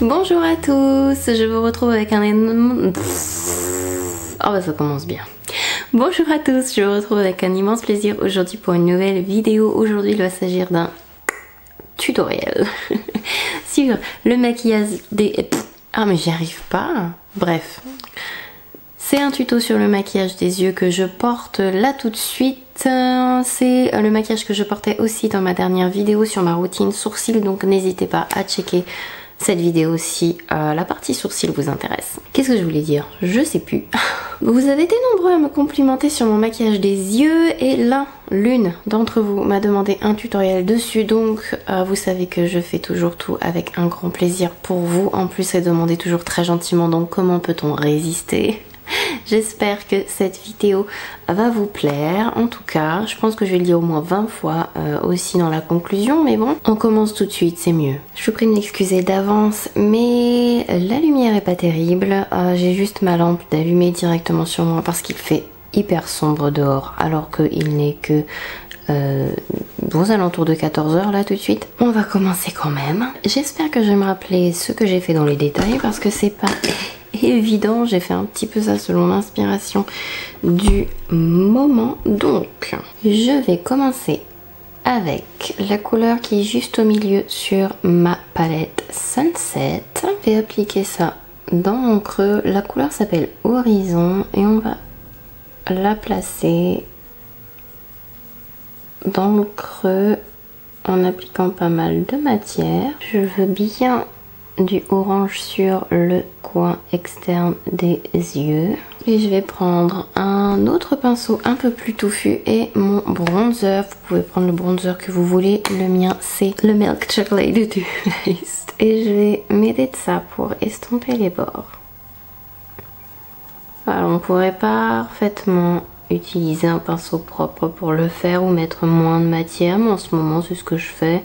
Bonjour à tous, je vous retrouve avec un énorme... Oh bah ça commence bien. Bonjour à tous, je vous retrouve avec un immense plaisir aujourd'hui pour une nouvelle vidéo. Aujourd'hui il va s'agir d'un tutoriel sur le maquillage des... Ah mais j'y arrive pas. Bref. C'est un tuto sur le maquillage des yeux que je porte là tout de suite. C'est le maquillage que je portais aussi dans ma dernière vidéo sur ma routine sourcils, donc n'hésitez pas à checker cette vidéo si la partie sourcils vous intéresse. Qu'est-ce que je voulais dire? Je sais plus. Vous avez été nombreux à me complimenter sur mon maquillage des yeux et l'une d'entre vous m'a demandé un tutoriel dessus, donc vous savez que je fais toujours tout avec un grand plaisir pour vous. En plus c'est demandé toujours très gentiment, donc comment peut-on résister? J'espère que cette vidéo va vous plaire. En tout cas, je pense que je vais le dire au moins 20 fois aussi dans la conclusion. Mais bon, on commence tout de suite, c'est mieux. Je vous prie de m'excuser d'avance, mais la lumière est pas terrible. J'ai juste ma lampe d'allumer directement sur moi parce qu'il fait hyper sombre dehors. Alors qu'il n'est que aux alentours de 14h là tout de suite. On va commencer quand même. J'espère que je vais me rappeler ce que j'ai fait dans les détails parce que c'est pas... évident, j'ai fait un petit peu ça selon l'inspiration du moment. Donc, je vais commencer avec la couleur qui est juste au milieu sur ma palette Sunset. Je vais appliquer ça dans mon creux. La couleur s'appelle Horizon et on va la placer dans le creux en appliquant pas mal de matière. Je veux bien du orange sur le coin externe des yeux et je vais prendre un autre pinceau un peu plus touffu et mon bronzer. Vous pouvez prendre le bronzer que vous voulez, le mien c'est le Milk Chocolate de Too Faced et je vais m'aider de ça pour estomper les bords. Alors on pourrait parfaitement utiliser un pinceau propre pour le faire ou mettre moins de matière, mais en ce moment c'est ce que je fais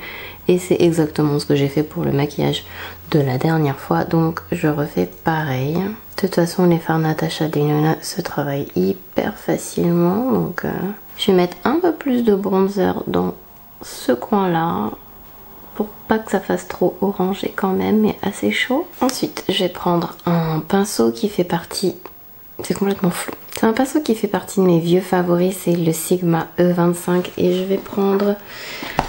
et c'est exactement ce que j'ai fait pour le maquillage de la dernière fois, donc je refais pareil. De toute façon les fards Natasha Denona se travaillent hyper facilement, donc je vais mettre un peu plus de bronzer dans ce coin là pour pas que ça fasse trop orangé quand même, mais assez chaud. Ensuite je vais prendre un pinceau qui fait partie... C'est complètement flou. C'est un pinceau qui fait partie de mes vieux favoris, c'est le Sigma E25 et je vais prendre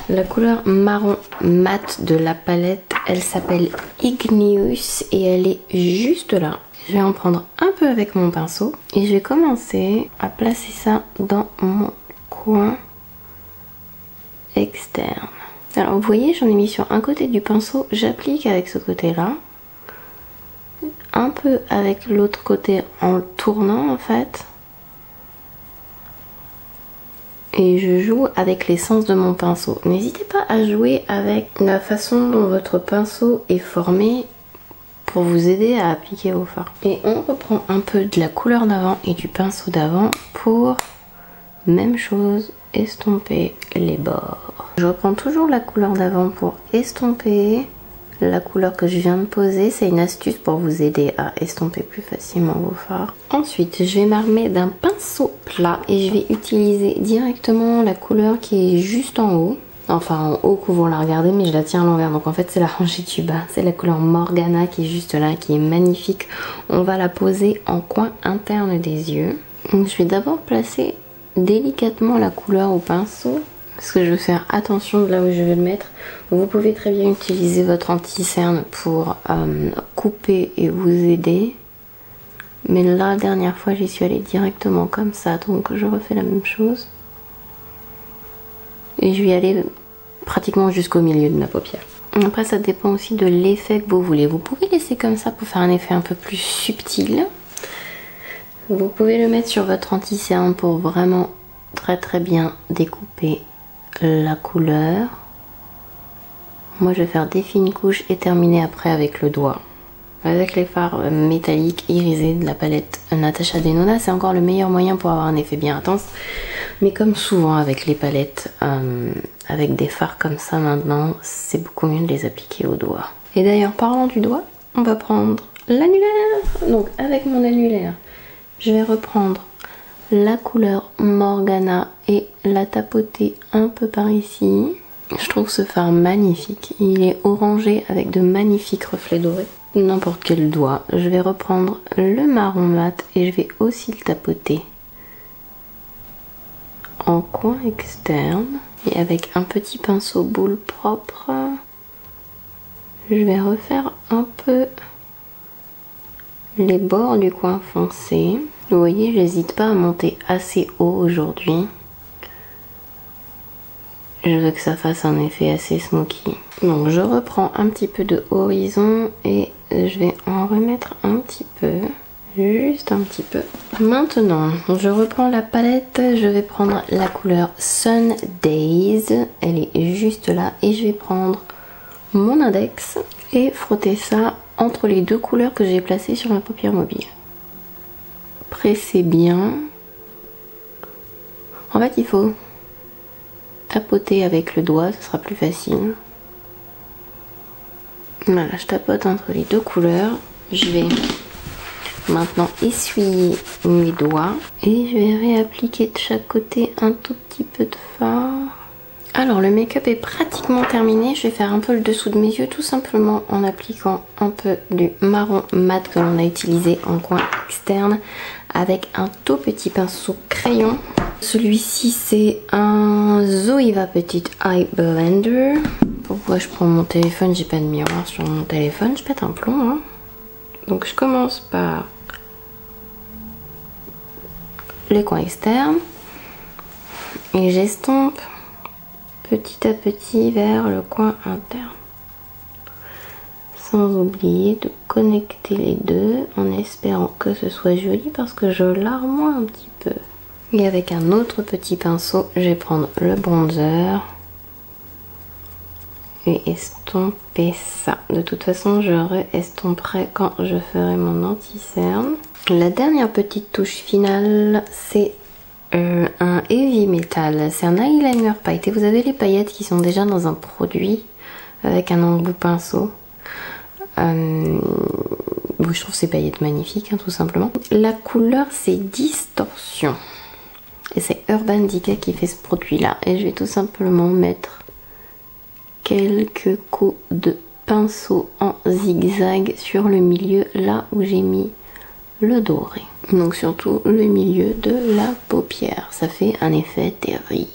la couleur marron mat de la palette. Elle s'appelle Igneous et elle est juste là. Je vais en prendre un peu avec mon pinceau et je vais commencer à placer ça dans mon coin externe. Alors vous voyez, j'en ai mis sur un côté du pinceau, j'applique avec ce côté là. Un peu avec l'autre côté en le tournant en fait. Et je joue avec l'essence de mon pinceau. N'hésitez pas à jouer avec la façon dont votre pinceau est formé pour vous aider à appliquer vos fards. Et on reprend un peu de la couleur d'avant et du pinceau d'avant pour, même chose, estomper les bords. Je reprends toujours la couleur d'avant pour estomper la couleur que je viens de poser. C'est une astuce pour vous aider à estomper plus facilement vos fards. Ensuite je vais m'armer d'un pinceau plat et je vais utiliser directement la couleur qui est juste en haut. Enfin en haut que vous la regardez, mais je la tiens à l'envers, donc en fait c'est la rangée du bas. C'est la couleur Morgana qui est juste là, qui est magnifique. On va la poser en coin interne des yeux. Donc je vais d'abord placer délicatement la couleur au pinceau, parce que je veux faire attention de là où je vais le mettre. Vous pouvez très bien utiliser votre anti-cerne pour couper et vous aider. Mais là, la dernière fois, j'y suis allée directement comme ça. Donc je refais la même chose. Et je vais aller pratiquement jusqu'au milieu de ma paupière. Après, ça dépend aussi de l'effet que vous voulez. Vous pouvez laisser comme ça pour faire un effet un peu plus subtil. Vous pouvez le mettre sur votre anti-cerne pour vraiment très bien découper la couleur. Moi je vais faire des fines couches et terminer après avec le doigt. Avec les fards métalliques irisés de la palette Natasha Denona, c'est encore le meilleur moyen pour avoir un effet bien intense. Mais comme souvent avec les palettes, avec des fards comme ça maintenant, c'est beaucoup mieux de les appliquer au doigt. Et d'ailleurs, parlant du doigt, on va prendre l'annulaire. Donc avec mon annulaire, je vais reprendre la couleur Morgana et la tapoter un peu par ici. Je trouve ce fard magnifique. Il est orangé avec de magnifiques reflets dorés. N'importe quel doigt. Je vais reprendre le marron mat et je vais aussi le tapoter en coin externe. Et avec un petit pinceau boule propre, je vais refaire un peu les bords du coin foncé. Vous voyez, j'hésite pas à monter assez haut aujourd'hui. Je veux que ça fasse un effet assez smoky. Donc je reprends un petit peu de horizon et je vais en remettre un petit peu. Juste un petit peu. Maintenant, je reprends la palette. Je vais prendre la couleur Sun Days. Elle est juste là. Et je vais prendre mon index et frotter ça entre les deux couleurs que j'ai placées sur ma paupière mobile. Pressez bien. En fait, il faut tapoter avec le doigt, ce sera plus facile. Voilà, je tapote entre les deux couleurs. Je vais maintenant essuyer mes doigts et je vais réappliquer de chaque côté un tout petit peu de fard. Alors le make-up est pratiquement terminé. Je vais faire un peu le dessous de mes yeux tout simplement en appliquant un peu du marron mat que l'on a utilisé en coin externe avec un tout petit pinceau crayon. Celui-ci c'est un Zoeva Petite Eye Blender. Pourquoi je prends mon téléphone? J'ai pas de miroir sur mon téléphone, je pète un plomb hein. Donc je commence par les coins externes et j'estompe petit à petit vers le coin interne. Sans oublier de connecter les deux en espérant que ce soit joli parce que je larmoie un petit peu. Et avec un autre petit pinceau, je vais prendre le bronzer et estomper ça. De toute façon, je re-estomperai quand je ferai mon anti-cerne. La dernière petite touche finale, c'est un Heavy Metal. C'est un eyeliner pailleté. Vous avez les paillettes qui sont déjà dans un produit avec un embout pinceau. Bon, je trouve ces paillettes magnifiques, hein, tout simplement. La couleur, c'est Distorsion. Et c'est Urban Decay qui fait ce produit-là. Et je vais tout simplement mettre quelques coups de pinceau en zigzag sur le milieu, là où j'ai mis le doré. Donc surtout le milieu de la paupière. Ça fait un effet terrible.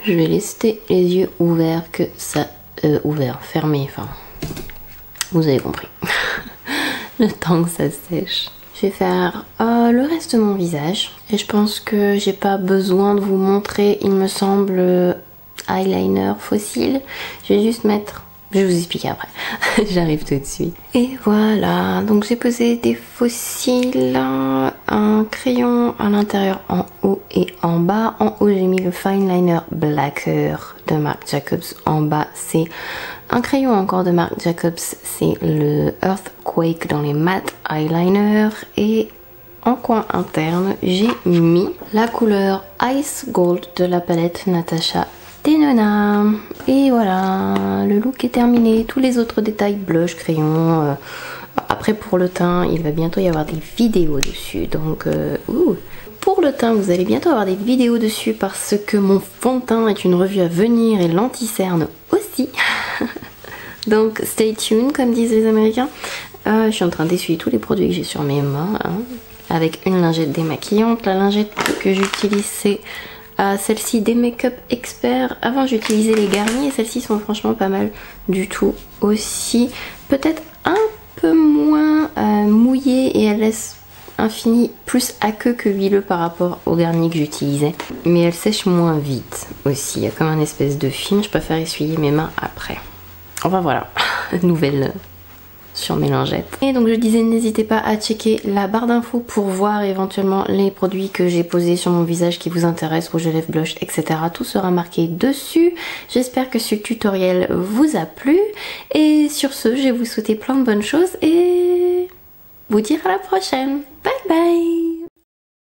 Je vais laisser les yeux ouverts que ça... fermés, enfin... Vous avez compris. Le temps que ça sèche. Je vais faire le reste de mon visage. Et je pense que j'ai pas besoin de vous montrer, il me semble, eyeliner fossile. Je vais juste mettre... Je vais vous expliquer après. J'arrive tout de suite. Et voilà. Donc j'ai posé des fossiles, un crayon à l'intérieur en haut et en bas. En haut j'ai mis le Fine Liner Blacker de Marc Jacobs. En bas c'est un crayon encore de Marc Jacobs. C'est le Earthquake dans les matte eyeliner. Et en coin interne j'ai mis la couleur Ice Gold de la palette Natasha Denona. Et voilà, le look est terminé. Tous les autres détails, blush, crayon. Après pour le teint, il va bientôt y avoir des vidéos dessus. Donc, pour le teint, vous allez bientôt avoir des vidéos dessus parce que mon fond de teint est une revue à venir et l'anti-cerne aussi. Donc, stay tuned, comme disent les Américains. Je suis en train d'essuyer tous les produits que j'ai sur mes mains. Hein, avec une lingette démaquillante. La lingette que j'utilise, c'est... celle-ci des Make-up Expert. Avant j'utilisais les garnis et celles-ci sont franchement pas mal du tout aussi. Peut-être un peu moins mouillée et elle laisse un fini plus aqueux que huileux par rapport aux garnis que j'utilisais. Mais elle sèche moins vite aussi. Il y a comme un espèce de film. Je préfère essuyer mes mains après. Enfin voilà, nouvelle... sur mes lingettes. Et donc je disais, n'hésitez pas à checker la barre d'infos pour voir éventuellement les produits que j'ai posés sur mon visage qui vous intéressent, rouge à lèvres, blush, etc. Tout sera marqué dessus. J'espère que ce tutoriel vous a plu. Et sur ce, je vais vous souhaiter plein de bonnes choses et vous dire à la prochaine. Bye bye!